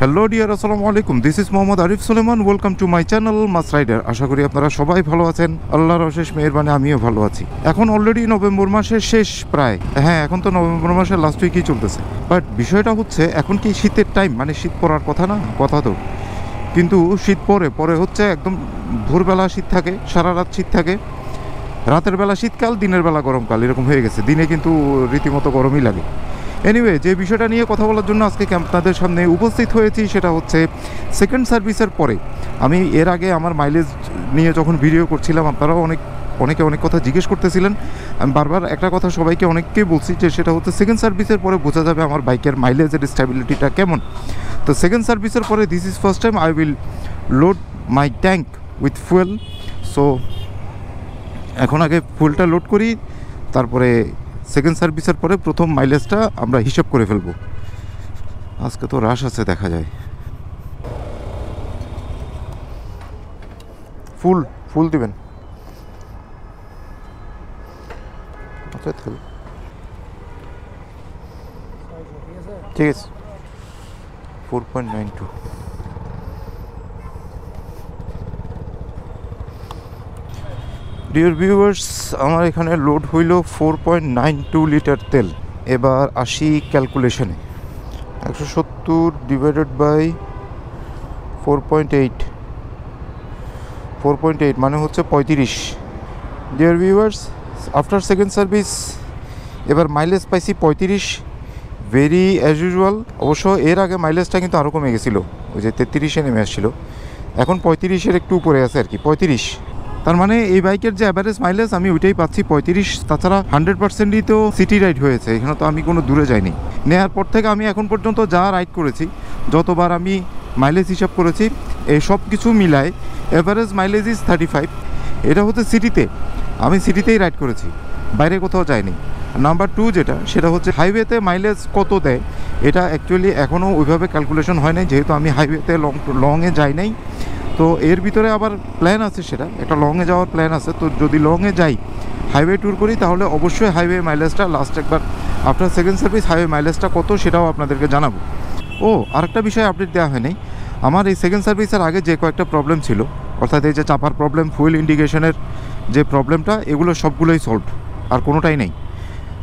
Hello dear, আসসালামু আলাইকুম। This is Mohammad Arif Suleman. Welcome to my channel mass rider. আশা করি আপনারা সবাই ভালো আছেন। আল্লাহর অশেষ মেহেরবানি আমিও ভালো আছি। এখন অলরেডি নভেম্বর মাসের শেষ প্রায়, হ্যাঁ এখন তো নভেম্বর মাসের লাস্ট উইকই চলতেছে। বাট বিষয়টা হচ্ছে এখন কি শীতের টাইম, মানে শীত পড়ার কথা না, কথা তো, কিন্তু শীত পরে হচ্ছে একদম ভোরবেলা শীত থাকে, সারা রাত শীত থাকে, রাতের বেলা শীতকাল, দিনের বেলা গরমকাল, এরকম হয়ে গেছে। দিনে কিন্তু রীতিমতো গরমই লাগে। এনিওয়ে, যে বিষয়টা নিয়ে কথা বলার জন্য আজকে আপনাদের সামনে উপস্থিত হয়েছি সেটা হচ্ছে সেকেন্ড সার্ভিসের পরে। আমি এর আগে আমার মাইলেজ নিয়ে যখন ভিডিও করছিলাম, আপনারাও অনেকে অনেক কথা জিজ্ঞেস করতেছিলেন। আমি বারবার একটা কথা সবাইকে অনেককেই বলছি যে সেটা হচ্ছে সেকেন্ড সার্ভিসের পরে বোঝা যাবে আমার বাইকের মাইলেজের স্টেবিলিটিটা কেমন। তো সেকেন্ড সার্ভিসের পরে this is first time I will load my tank with fuel. So এখন আগে ফুয়েলটা লোড করি, তারপরে সেকেন্ড সার্ভিসের পরে প্রথম মাইলেজটা আমরা হিসাব করে ফেলবো। আজকে তো রাশ আছে, দেখা যায়। ফুল দিবেন। আচ্ছা ঠিক আছে। 4.92। ডিয়ার ভিউয়ার্স, আমার এখানে লোড হইল 4.92 লিটার তেল। এবার আসি ক্যালকুলেশনে। 170 ডিভাইডেড বাই 4.8 মানে হচ্ছে 35। Dear viewers, after second service এবার মাইলেজ পাইছি 35, ভেরি অ্যাজ ইউজুয়াল। অবশ্য এর আগে মাইলেজটা কিন্তু আরও কমে গেছিলো, ওই যে 33-এ নেমে আসছিলো, এখন 35-এর একটু উপরে আছে আর কি, 35। তার মানে এই বাইকের যে অ্যাভারেজ মাইলেজ আমি ওইটাই পাচ্ছি, 35। তাছাড়া 100%ই তো সিটি রাইড হয়েছে, এখানে তো আমি কোনো দূরে যাইনি। নেওয়ার পর থেকে আমি এখন পর্যন্ত যা রাইড করেছি, যতবার আমি মাইলেজ হিসাব করেছি, এই সব কিছু মিলায় অ্যাভারেজ মাইলেজ ইজ 35। এটা হচ্ছে সিটিতে, আমি সিটিতেই রাইড করেছি, বাইরে কোথাও যাইনি। নাম্বার 2 যেটা, সেটা হচ্ছে হাইওয়েতে মাইলেজ কত দেয়, এটা অ্যাকচুয়ালি এখনও ওইভাবে ক্যালকুলেশন হয় নাই, যেহেতু আমি হাইওয়েতে লংয়ে যাই নাই। তো এর ভিতরে আবার প্ল্যান আছে, সেটা একটা লংয়ে যাওয়ার প্ল্যান আছে। তো যদি লংয়ে যাই, হাইওয়ে ট্যুর করি, তাহলে অবশ্যই হাইওয়ে মাইলেজটা লাস্ট একবার আফটার সেকেন্ড সার্ভিস হাইওয়ে মাইলেজটা কত সেটাও আপনাদেরকে জানাবো। ও আরেকটা বিষয় আপডেট দেওয়া হয়নি, আমার এই সেকেন্ড সার্ভিসের আগে যে কয়েকটা প্রবলেম ছিল, অর্থাৎ এই যে চাপার প্রবলেম, ফুয়েল ইন্ডিকেশনের যে প্রবলেমটা, এগুলো সবগুলোই সলভ, আর কোনোটাই নেই,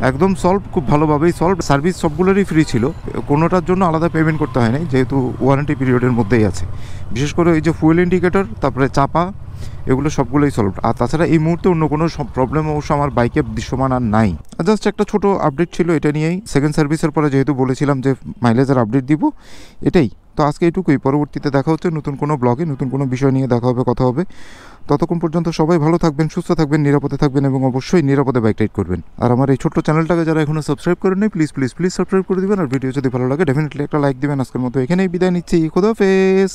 একদম সলভ, খুব ভালোভাবেই সলভ। সার্ভিস সবগুলোরই ফ্রি ছিল, কোনোটার জন্য আলাদা পেমেন্ট করতে হয় নাই, যেহেতু ওয়ারেন্টি পিরিয়ডের মধ্যেই আছে। বিশেষ করে এই যে ফুয়েল ইন্ডিকেটর, তারপরে চাপা, এগুলো সবগুলোই সলভ। আর তাছাড়া এই মুহূর্তে অন্য কোনো প্রবলেম অবশ্য আমার বাইকে দৃশ্যমান আর নাই। জাস্ট একটা ছোট আপডেট ছিল, এটা নিয়েই। সেকেন্ড সার্ভিসের পরে যেহেতু বলেছিলাম যে মাইলেজের আপডেট দিব, এটাই তো আজকে এইটুকুই। পরবর্তীতে দেখা হচ্ছে নতুন কোনো ব্লগে, নতুন কোনো বিষয় নিয়ে দেখা হবে, কথা হবে। ততক্ষণ পর্যন্ত সবাই ভালো থাকবেন, সুস্থ থাকবেন, নিরাপদে থাকবেন এবং অবশ্যই নিরাপদে বাইক রাইড করবেন। আর আমার এই ছোট্ট চ্যানেলটাকে যারা এখনও সাবস্ক্রাইব করেন নাই, প্লিজ সাবস্ক্রাইব করে দিবেন। আর ভিডিও যদি ভালো লাগে ডেফিনেটলি একটা লাইক দিবেন। আজকের মতো এখানেই বিদায় নিচ্ছি। খোদা হাফেজ।